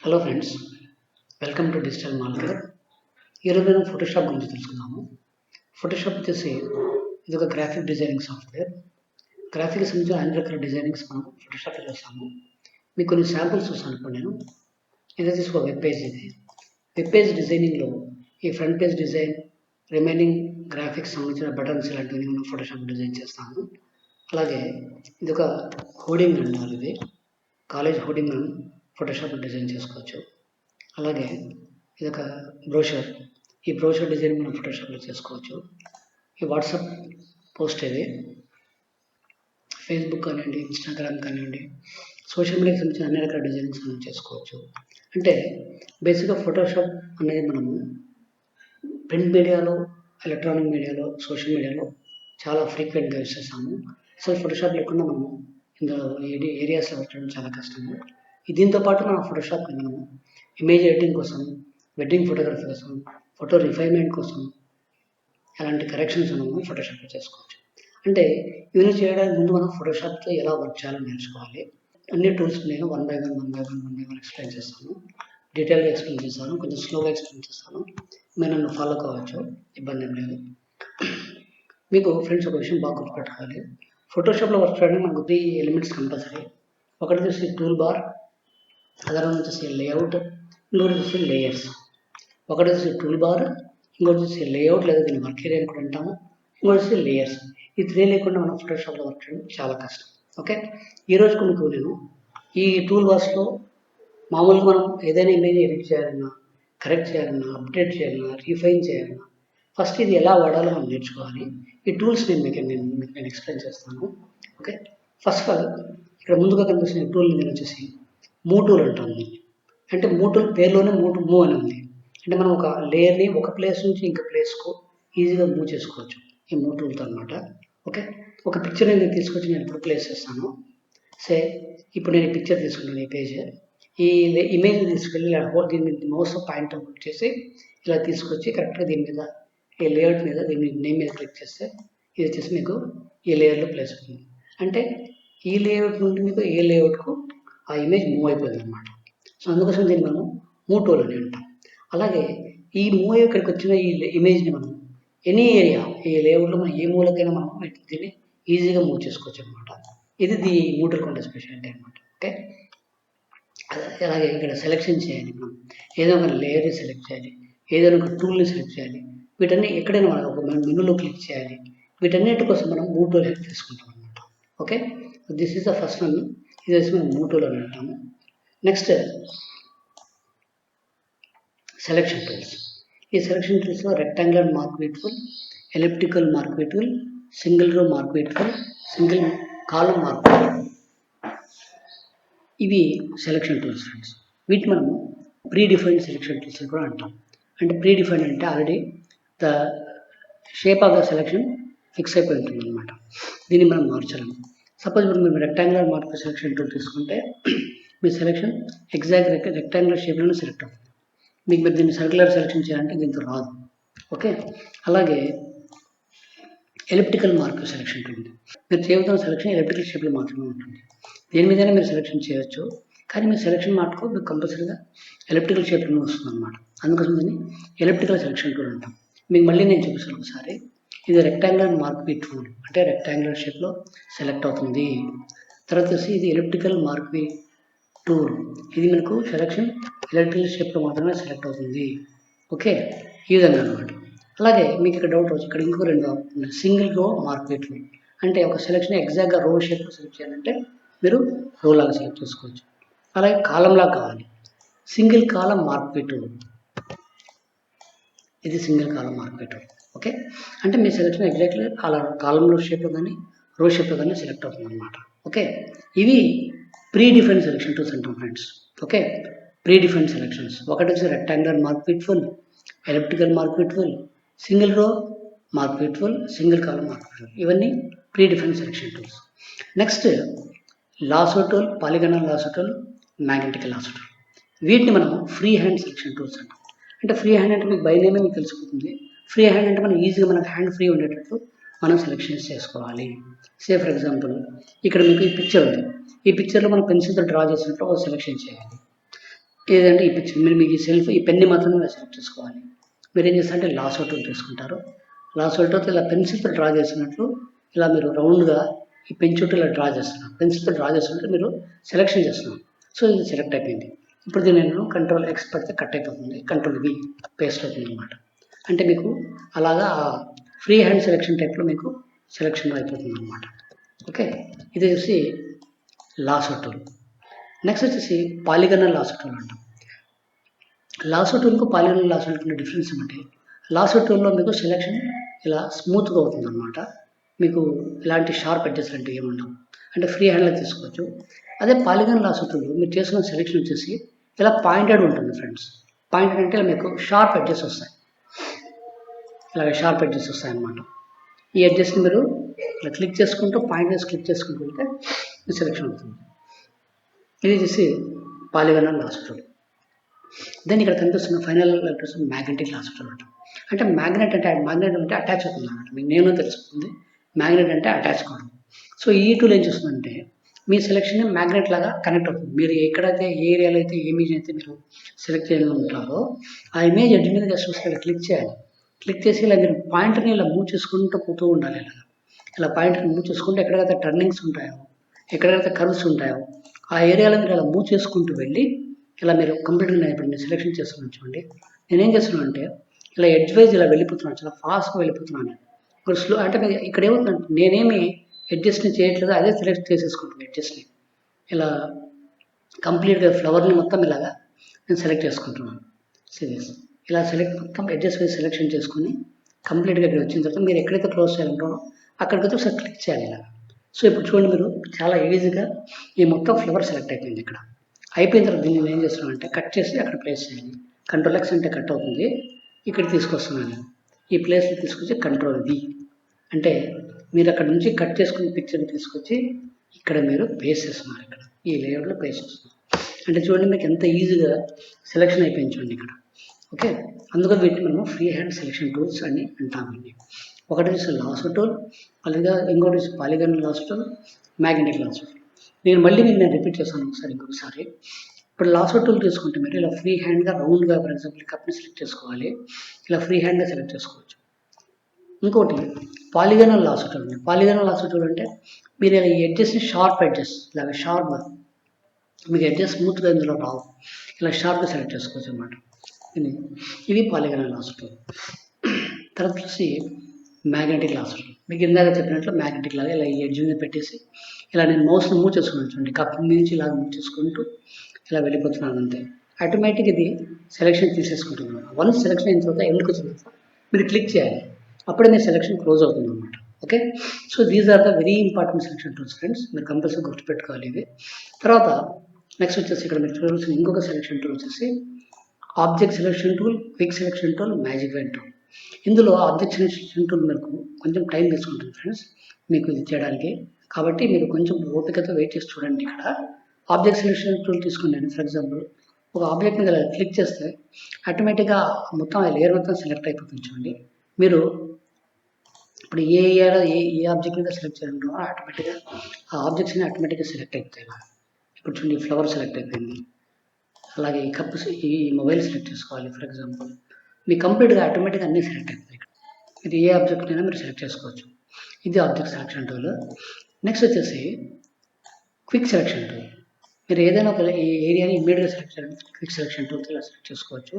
Hello friends, welcome to digital Malkar. ఈరోజు మనం Photoshop గురించి తెలుసుకుందాము. ఫోటోషాప్ వచ్చేసి ఇది ఒక గ్రాఫిక్ డిజైనింగ్ సాఫ్ట్వేర్. గ్రాఫిక్ సంబంధించిన అన్ని రకాల డిజైనింగ్స్ మనం ఫోటోషాప్లో చేస్తాము. మీకు కొన్ని శాంపుల్స్ చూస్తాను ఇప్పుడు నేను. ఇది వచ్చేసి ఒక వెబ్ పేజ్. ఇది వెబ్ పేజ్ డిజైనింగ్లో ఈ front page design, remaining graphics సంబంధించిన బటన్స్ ఇలాంటివి మనం ఫోటోషాప్ డిజైన్ చేస్తాము. అలాగే ఇది ఒక హోర్డింగ్ అంటారు. ఇది కాలేజ్ హోర్డింగ్ మనం ఫోటోషాప్ డిజైన్ చేసుకోవచ్చు. అలాగే ఇది ఒక బ్రోషర్. ఈ బ్రోషర్ డిజైన్ మనం ఫోటోషాప్లో చేసుకోవచ్చు. ఈ వాట్సాప్ పోస్ట్ ఇది ఫేస్బుక్ కానివ్వండి, ఇన్స్టాగ్రామ్ కానివ్వండి, సోషల్ మీడియాకి సంబంధించిన అన్ని రకాల డిజైనింగ్స్ మనం చేసుకోవచ్చు. అంటే బేసిక్గా ఫోటోషాప్ అనేది మనము ప్రింట్ మీడియాలో, ఎలక్ట్రానిక్ మీడియాలో, సోషల్ మీడియాలో చాలా ఫ్రీక్వెంట్గా యూస్ చేస్తాము. అసలు ఫోటోషాప్ లేకుండా మనము ఇందులో ఏరియాస్లో పెట్టడం చాలా కష్టము. దీంతో పాటు మనం ఫోటోషాప్ని మనము ఇమేజ్ ఎడిటింగ్ కోసం, వెడ్డింగ్ ఫోటోగ్రఫీ కోసం, ఫోటో రిఫైన్మెంట్ కోసం అలాంటి కరెక్షన్స్ మనము ఫోటోషాప్లో చేసుకోవచ్చు. అంటే ఇవన్నీ చేయడానికి ముందు మనం ఫోటోషాప్తో ఎలా వర్క్ చేయాలో నేర్చుకోవాలి. అన్ని టూల్స్ నేను వన్ బై వన్ ఎక్స్ప్లెయిన్ చేస్తాను. డీటెయిల్గా ఎక్స్ప్లెయిన్ చేస్తాను, కొంచెం స్లోగా ఎక్స్ప్లెయిన్ చేస్తాను. మీరు నన్ను ఫాలో కావచ్చు, ఇబ్బంది ఏం లేదు. మీకు ఫ్రెండ్స్ ఒక విషయం బాగా గుర్తుపెట్టుకోవాలి. ఫోటోషాప్లో వర్క్ చేయడానికి మనకు 3 ఎలిమెంట్స్ కంపల్సరీ. ఒకటి వచ్చేసి టూల్ బార్, అదర్ వచ్చేసి లేఅవుట్, ఇంకోటి వచ్చేసి లేయర్స్. ఒకటి వచ్చేసి టూల్ బార్, ఇంకోటి వచ్చేసి లేఅవుట్ లేదా దీన్ని వర్క్ ఏరియా అని కూడా అంటాము, ఇంకోటి వచ్చేసి లేయర్స్. ఈ 3 లేకుండా మనం ఫోటోషాప్లో వర్క్ చేయడం చాలా కష్టం. ఓకే, ఈరోజు మీకు నేను ఈ టూల్ బార్స్లో మామూలుగా మనం ఏదైనా ఇమేజ్ ఎడిట్ చేయాలన్నా, కరెక్ట్ చేయాలన్నా, అప్డేట్ చేయాలన్నా, రీఫైన్ చేయాలన్నా ఫస్ట్ ఇది ఎలా వాడాలో మనం నేర్చుకోవాలి. ఈ టూల్స్ నేను ఎక్స్ప్లెయిన్ చేస్తాను. ఓకే, ఫస్ట్ ఆఫ్ ఆల్ ఇక్కడ ముందుగా కనిపిస్తున్న టూల్ నేను వచ్చేసి మూవ్ టూల్ అంటాను. అంటే మూవ్ టూల్ పేరులోనే మూవ్ అని ఉంది. అంటే మనం ఒక లేయర్ని ఒక ప్లేస్ నుంచి ఇంకో ప్లేస్కు ఈజీగా మూవ్ చేసుకోవచ్చు ఈ మూవ్ టూల్తో అనమాట. ఓకే, ఒక పిక్చర్ నేను తీసుకొచ్చి నేను ఇప్పుడు ప్లేస్ చేస్తాను. ఇప్పుడు నేను ఈ పిక్చర్ తీసుకున్నాను, ఈ పేజ్. ఈ ఇమేజ్ తీసుకెళ్ళి దీని మీద మౌస్ పాయింట్ అవుట్ చేసి ఇలా తీసుకొచ్చి కరెక్ట్గా దీని మీద ఈ లేఅవుట్ మీద దీని నేమ్ మీద క్లిక్ చేస్తే ఇది వచ్చేసి మీకు ఈ లేయర్లో ప్లేస్ అవుతుంది. అంటే ఈ లేఅవుట్ నుండి మీకు ఏ లేఅవుట్కు ఆ ఇమేజ్ మూవ్ అయిపోయింది అనమాట. సో అందుకోసం దీన్ని మనం మూవ్ టూల్ అని అంటాం. అలాగే ఈ మూవ్ ఇక్కడికి వచ్చిన ఈ ఇమేజ్ని మనం ఎనీ ఏరియా, ఈ లేఅవుట్లో మనం ఏ మూలకైనా మనం దీన్ని ఈజీగా మూవ్ చేసుకోవచ్చు అనమాట. ఇది మూవ్ టూల్కి ఉండే స్పెషాలిటీ అనమాట. ఓకే, అలాగే ఇక్కడ సెలెక్షన్ చేయాలి. మనం ఏదో ఒక లేయర్ని సెలెక్ట్ చేయాలి, ఏదైనా ఒక టూల్ని సెలెక్ట్ చేయాలి. వీటన్ని ఎక్కడైనా మనం ఒక మెనూలో క్లిక్ చేయాలి. వీటన్నిటి కోసం మనం మూవ్ టూల్ హెల్ప్ తీసుకుంటాం అనమాట. Okay, this is the first one. ఇది వచ్చి మనం మూవ్ టూల్ అని అంటాము. Next selection tools. ఈ సెలెక్షన్ టూల్స్లో rectangular marquee tool, elliptical marquee tool, single row marquee tool, single column marquee tool, ఇవి సెలెక్షన్ టూల్స్ ఫ్రెండ్స్. వీటి మనము ప్రీ డిఫైన్డ్ సెలెక్షన్ టూల్స్ కూడా అంటాం. అంటే ప్రీ డిఫైన్డ్ అంటే already the shape of the selection fix అయిపోయి ఉంటుంది అనమాట. దీన్ని మనం మార్చలేము. సపోజ్ ఇప్పుడు మీరు రెక్టాంగులర్ మార్క్ సెలెక్షన్ టూల్ తీసుకుంటే మీ సెలెక్షన్ ఎగ్జాక్ట్ రెక్టాంగులర్ షేప్లోనే సెలెక్ట్ అవుతుంది. మీరు దీన్ని సర్క్యులర్ సెలెక్షన్ చేయాలంటే దీంతో రాదు. ఓకే, అలాగే ఎలిప్టికల్ మార్క్ సెలెక్షన్ ఉంటుంది. మీరు చేయబోతున్న సెలెక్షన్ ఎలిప్టికల్ షేప్లో మాత్రమే ఉంటుంది. దేని మీదైనా మీరు సెలెక్షన్ చేయొచ్చు, కానీ మీరు సెలెక్షన్ మార్కు మీకు కంపల్సరీగా ఎలిప్టికల్ షేప్లో వస్తుంది అనమాట. అందుకోసం దీన్ని ఎలిప్టికల్ సెలెక్షన్ టూల్ అంటాం. మీకు మళ్ళీ నేను చూపిస్తాను ఒకసారి. ఇది రెక్టాంగులర్ మార్క్వీ టూల్, అంటే రెక్టాంగులర్ షేప్లో సెలెక్ట్ అవుతుంది. తర్వాత వచ్చి ఇది ఎలిప్టికల్ మార్క్వీ టూల్, ఇది మనకు సెలెక్షన్ ఎలిప్టికల్ షేప్లో మాత్రమే సెలెక్ట్ అవుతుంది. ఓకే, ఈ విధంగా అనమాట. అలాగే మీకు ఇక్కడ డౌట్ వచ్చి ఇక్కడ ఇంకో రెండు సింగిల్ రో మార్క్వీ టూల్, అంటే ఒక సెలెక్షన్ ఎగ్జాక్ట్గా రో షేప్లో సెలెక్ట్ చేయాలంటే మీరు రో లాగా సెలెక్ట్ చేసుకోవచ్చు. అలాగే కాలంలా కావాలి, సింగిల్ కాలం మార్క్వీ టూల్, ఇది single column marquee tool. Okay, అంటే మీ సెలెక్షన్ ఎగ్జాక్ట్లీ అలా కాలంలో షేప్లో కానీ రో షేప్లో కానీ సెలెక్ట్ అవుతుంది అనమాట. ఓకే, ఇవి ప్రీ డిఫైన్డ్ సెలెక్షన్ టూల్స్ అంటాం friends. Okay, predefined selections ఒకటి వచ్చి rectangular marquee tool, elliptical marquee tool, single row marquee tool, single column marquee tool, ఇవన్నీ predefined selection tools. Next lasso tool, polygonal lasso tool, magnetical lasso tool. వీటిని మనం free hand selection tools అంటాం. అంటే free hand అంటే మీకు by నేమే మీకు తెలిసిపోతుంది. Free hand అంటే మనం ఈజీగా మనకు హ్యాండ్ ఫ్రీ ఉండేటట్లు మనం సెలెక్షన్స్ చేసుకోవాలి. ఫర్ ఎగ్జాంపుల్ ఇక్కడ మీకు ఈ పిక్చర్ ఉంది. ఈ పిక్చర్లో మనం పెన్సిల్తో డ్రా చేసినట్లు సెలెక్షన్ చేయాలి. ఏదంటే ఈ పిక్చర్ మీకు ఈ సెల్ఫ్ ఈ పెన్ని మాత్రమే సెలెక్ట్ చేసుకోవాలి. మీరు ఏం చేస్తారంటే లాసో టూల్ తీసుకుంటారు. లాసో టూల్తో ఇలా పెన్సిల్తో డ్రా చేసినట్లు ఇలా మీరు రౌండ్గా ఈ పెన్ చుట్టూ ఇలా డ్రా చేస్తున్నారు. పెన్సిల్తో డ్రా చేస్తున్నట్టు మీరు సెలెక్షన్ చేస్తున్నారు. సో ఇది సెలెక్ట్ అయిపోయింది. ఇప్పుడు దీన్ని నేను కంట్రోల్ X పెడితే కట్ అయిపోతుంది. కంట్రోల్ V పేస్ట్ అవుతుంది అనమాట. అంటే మీకు అలాగా ఫ్రీ హ్యాండ్ సెలెక్షన్ టైప్లో మీకు సెలెక్షన్ అయిపోతుంది అనమాట. ఓకే, ఇది వచ్చేసి లాసో టూల్. నెక్స్ట్ వచ్చేసి పాలిగనల్ లాసో టూల్ అంటాం. లాసో టూల్కు పాలిగనల్ లాసో టూల్కి డిఫరెన్స్ ఏమంటే లాసో టూల్లో మీకు సెలెక్షన్ ఇలా స్మూత్గా అవుతుంది అనమాట. మీకు ఇలాంటి షార్ప్ ఎడ్జెస్ లాంటివి ఏముండవు. అంటే ఫ్రీ హ్యాండ్లో తీసుకోవచ్చు. అదే పాలిగన్ లాసో టూల్ మీరు చేసుకున్న సెలెక్షన్ వచ్చేసి ఇలా పాయింటెడ్ ఉంటుంది ఫ్రెండ్స్. పాయింటెడ్ అంటే మీకు షార్ప్ ఎడ్జెస్ వస్తాయి. ఇలాగ షార్ప్ ఎడ్జెస్ వస్తాయి అన్నమాట. ఈ ఎడ్జెస్ని మీరు ఇలా క్లిక్ చేసుకుంటూ పాయింట్ వేసి క్లిక్ చేసుకుంటూ వెళ్తే మీ సెలెక్షన్ అవుతుంది. ఇది వచ్చేసి పాలిగనల్ లాసో టూల్. దెన్ ఇక్కడ కనిపిస్తున్న final letters magnetic lasso tool అంటాం. అంటే మ్యాగ్నెట్ అంటే అటాచ్ అవుతుంది అన్నమాట. మీకు నేను తెలుస్తుంది మ్యాగ్నెట్ అంటే అటాచ్ కావడం. సో ఈ టూల్ ఏం చేస్తుందంటే మీ సెలెక్షన్ మ్యాగ్నెట్ లాగా కనెక్ట్ అవుతుంది. మీరు ఎక్కడైతే ఏ ఏరియాలో అయితే ఏ ఇమేజ్ అయితే మీరు సెలెక్ట్ చేయాలనుకుంటారో ఆ ఇమేజ్ ఎడ్జ్ మీద జస్ట్ వస్తే క్లిక్ చేయాలి. క్లిక్ చేసి ఇలా మీరు పాయింట్ని ఇలా మూవ్ చేసుకుంటూ పోతూ ఉండాలి. ఇలా పాయింట్ని మూవ్ చేసుకుంటూ ఎక్కడైతే టర్నింగ్స్ ఉంటాయో ఎక్కడైతే కర్వ్స్ ఉంటాయో ఆ ఏరియాలో మీరు ఇలా మూవ్ చేసుకుంటూ వెళ్ళి ఇలా మీరు కంప్లీట్గా ఇప్పుడు నేను సెలెక్షన్ చేస్తున్నాను చూడండి. నేనేం చేస్తున్నాను అంటే ఇలా ఎడ్జ్ వైజ్ ఇలా వెళ్ళిపోతున్నాను, చాలా ఫాస్ట్గా వెళ్ళిపోతున్నాను. ఇప్పుడు స్లో అంటే ఇక్కడ ఏమవుతుందంటే నేనేమి ఎడ్జస్ట్ని చేయట్లేదు, అదే సెలెక్ట్ చేసేసుకుంటున్నాను ఎడ్జస్ట్ని. ఇలా కంప్లీట్గా ఫ్లవర్ని మొత్తం ఇలాగా నేను సెలెక్ట్ చేసుకుంటున్నాను. సీరియస్ ఇలా సెలెక్ట్ మొత్తం ఎడ్జస్ట్ వైజ్ సెలెక్షన్ చేసుకొని కంప్లీట్గా ఇక్కడ వచ్చిన తర్వాత మీరు ఎక్కడైతే క్లోజ్ చేయాలంటారో అక్కడికి వచ్చి ఒకసారి క్లిక్ చేయాలి ఇలా. సో ఇప్పుడు చూడండి మీరు చాలా ఈజీగా ఈ మొత్తం ఫ్లవర్ సెలెక్ట్ అయిపోయింది. ఇక్కడ అయిపోయిన తర్వాత దీన్ని నేను ఏం చేస్తున్నాను అంటే కట్ చేసి అక్కడ ప్లేస్ చేయాలి. కంట్రోల్ X అంటే కట్ అవుతుంది. ఇక్కడ తీసుకొస్తున్నాను. ఈ ప్లేస్లో తీసుకొచ్చి కంట్రోల్ V అంటే మీరు అక్కడ నుంచి కట్ చేసుకుని పిక్చర్ని తీసుకొచ్చి ఇక్కడ మీరు పేస్ట్ చేస్తున్నారు. ఇక్కడ ఈ లేఅవుట్లో పేస్ట్ చేస్తున్నారు. అంటే చూడండి మీకు ఎంత ఈజీగా సెలెక్షన్ అయిపోయింది చూడండి ఇక్కడ. ఓకే, అందుకని వీటిని మనము ఫ్రీ హ్యాండ్ సెలెక్షన్ టూల్స్ అని అంటామండి. ఒకటి వచ్చి లాసో టూల్, అలాగే ఇంకోటి వచ్చి polygonal lasso tool, magnetic lasso tool. నేను రిపీట్ చేస్తాను ఇంకొకసారి. ఇప్పుడు లాసో టూల్ తీసుకుంటే మీరు ఇలా ఫ్రీ హ్యాండ్గా రౌండ్గా ఫర్ ఎగ్జాంపుల్ కప్ని సెలెక్ట్ చేసుకోవాలి. ఇలా ఫ్రీ హ్యాండ్గా సెలెక్ట్ చేసుకోవచ్చు. ఇంకోటి పాలిగనల్ lasso tool. Polygonal lasso tool అంటే మీరు ఇలా ఎడ్జెస్ని షార్ప్ ఎడ్జెస్ ఇలాగ షార్ప్గా మీకు ఎడ్జెస్ స్మూత్గా ఇందులో రావు, ఇలా షార్ప్గా సెలెక్ట్ చేసుకోవచ్చు అన్నమాట. ఇవి పాలిగనల్ లాసో టూల్. తర్వాత వచ్చి మ్యాగ్నెటిక్ లాసో టూల్. మీకు ఇందాక చెప్పినట్లు మ్యాగ్నెటిక్ లాగా ఇలా ఈ ఎడ్జ్ మీద పెట్టేసి ఇలా నేను మౌస్ని మూవ్ చేసుకున్నాను చూడండి. కప్ నుంచి ఇలా మూవ్ చేసుకుంటూ ఇలా వెళ్ళిపోతున్నాను అంతే. ఆటోమేటిక్ ఇది సెలెక్షన్ తీసేసుకుంటున్నాను. వన్స్ సెలెక్షన్ అయిన తర్వాత ఎండ్కి వచ్చిన తర్వాత మీరు క్లిక్ చేయాలి, అప్పుడే మీ సెలెక్షన్ క్లోజ్ అవుతుంది అనమాట. Okay, so these are the very important selection tools friends. మీరు కంపల్సరీ గుర్తుపెట్టుకోవాలి ఇవి. తర్వాత నెక్స్ట్ వచ్చేసి ఇక్కడ మీరు చూడాల్సిన ఇంకొక సెలెక్షన్ టూల్ వచ్చేసి object selection tool, quick selection tool, magic wand tool. ఇందులో ఆబ్జెక్ట్ సెలెక్షన్ టూల్ మీకు కొంచెం టైం తీసుకుంటుంది ఫ్రెండ్స్ మీకు ఇది చేయడానికి. కాబట్టి మీరు కొంచెం ఓపికతో వెయిట్ చేసి చూడండి. ఇక్కడ ఆబ్జెక్ట్ సెలెక్షన్ టూల్ తీసుకున్నాను. ఫర్ ఎగ్జాంపుల్ ఒక ఆబ్జెక్ట్ మీద క్లిక్ చేస్తే ఆటోమేటిక్గా మొత్తం లేయర్ మొత్తం సెలెక్ట్ అయిపోతుంది చూడండి. మీరు ఇప్పుడు ఏ ఏరియాలో ఏ ఆబ్జెక్ట్ మీద సెలెక్ట్ చేయాలంటారో ఆటోమేటిక్గా ఆ ఆబ్జెక్ట్స్ని ఆటోమేటిక్గా సెలెక్ట్ అయిపోతాయి. ఇప్పుడు చూడండి ఫ్లవర్ సెలెక్ట్ అయిపోయింది. అలాగే ఈ కప్స్ ఈ మొబైల్ సెలెక్ట్ చేసుకోవాలి. ఫర్ ఎగ్జాంపుల్ మీ కంప్లీట్గా ఆటోమేటిక్గా అన్నీ సెలెక్ట్ అయిపోతాయి. ఇది ఏ ఆబ్జెక్ట్ అయినా మీరు సెలెక్ట్ చేసుకోవచ్చు. ఇది ఆబ్జెక్ట్ సెలెక్షన్ టూల్. నెక్స్ట్ వచ్చేసి క్విక్ సెలెక్షన్ టూల్. మీరు ఏదైనా ఒక ఏరియాని ఇమ్మీడియట్గా సెలెక్ట్ చేయాలంటే క్విక్ సెలెక్షన్ టూల్తో ఇలా సెలెక్ట్ చేసుకోవచ్చు.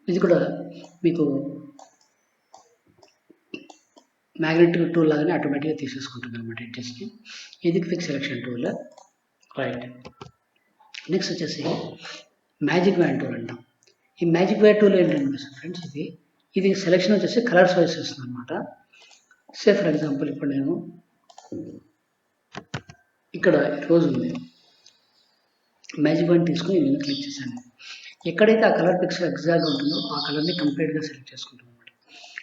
ఇది కూడా మీకు మ్యాగ్నెటిక్ టూల్ లాగానే ఆటోమేటిక్గా తీసేసుకుంటుంది అనమాట ఎడ్జెస్ని. ఇది quick selection tool. Right, next వచ్చేసి మ్యాజిక్ వైన్ టూల్ అంటాం. ఈ మ్యాజిక్ వైన్ టూల్ ఏంటంటే ఫ్రెండ్స్ ఇది సెలెక్షన్ వచ్చేసి కలర్స్ వైజ్ చేస్తుంది అనమాట. సే ఫర్ ఎగ్జాంపుల్ ఇప్పుడు నేను ఇక్కడ రోజు ఉంది, మ్యాజిక్ వైన్ తీసుకుని నేను క్లిక్ చేశాను. ఎక్కడైతే ఆ కలర్ పిక్చర్ ఎగ్జాక్ట్గా ఉంటుందో ఆ కలర్ని కంప్లీట్గా సెలెక్ట్ చేసుకుంటాం అనమాట.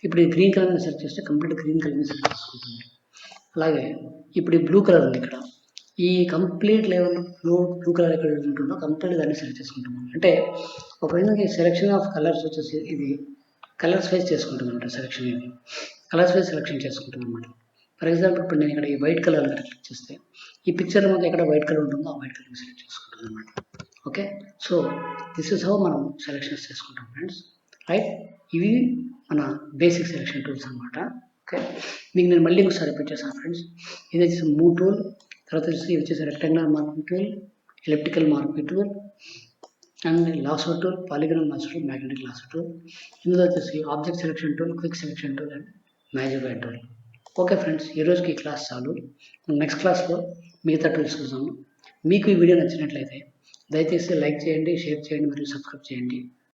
ఇప్పుడు ఈ గ్రీన్ కలర్ని సెలెక్ట్ చేస్తే కంప్లీట్ గ్రీన్ కలర్ని సెలెక్ట్ చేసుకుంటుంది. అలాగే ఇప్పుడు ఈ బ్లూ కలర్ ఉంది. ఇక్కడ ఈ కంప్లీట్ లెవెల్ బ్లూ కలర్ ఎక్కడ ఉంటుందో కంప్లీట్ దాన్ని సెలెక్ట్ చేసుకుంటాం. అంటే ఒక విధంగా ఈ సెలెక్షన్ ఆఫ్ కలర్స్ వచ్చేసి ఇది కలర్స్ వైజ్ చేసుకుంటుంది అనమాట. సెలెక్షన్ ఇది కలర్స్ వైజ్ సెలెక్షన్ చేసుకుంటుంది అనమాట. ఫర్ ఎగ్జాంపుల్ ఇప్పుడు నేను ఇక్కడ ఈ వైట్ కలర్ క్లిక్ చేస్తే ఈ పిక్చర్ మాకు ఎక్కడ వైట్ కలర్ ఉంటుందో ఆ వైట్ కలర్ని సెలెక్ట్ చేసుకుంటుంది అనమాట. Okay. So this is how మనం సెలక్షన్స్ చేసుకుంటాం ఫ్రెండ్స్, రైట్. ఇవి మన బేసిక్ సెలక్షన్ టూల్స్ అనమాట. ఓకే, మీకు నేను మళ్ళీ ఒకసారి రిపీట్ చేస్తాను ఫ్రెండ్స్. ఇది వచ్చేసి మూవ్ టూల్, తర్వాత వచ్చేసి ఇది వచ్చేసి rectangular marking tool, elliptical marking tool and lasso tool, polygonal lasso tool, magnetic lasso tool. ఇందులో వచ్చేసి object selection tool, quick selection tool and magic white tool. Okay friends, ఈ రోజుకి ఈ క్లాస్ చాలు. నెక్స్ట్ క్లాస్లో మిగతా టూల్స్ చూసాము. మీకు ఈ వీడియో నచ్చినట్లయితే దయచేసి లైక్ చేయండి, షేర్ చేయండి మరియు సబ్స్క్రైబ్ చేయండి.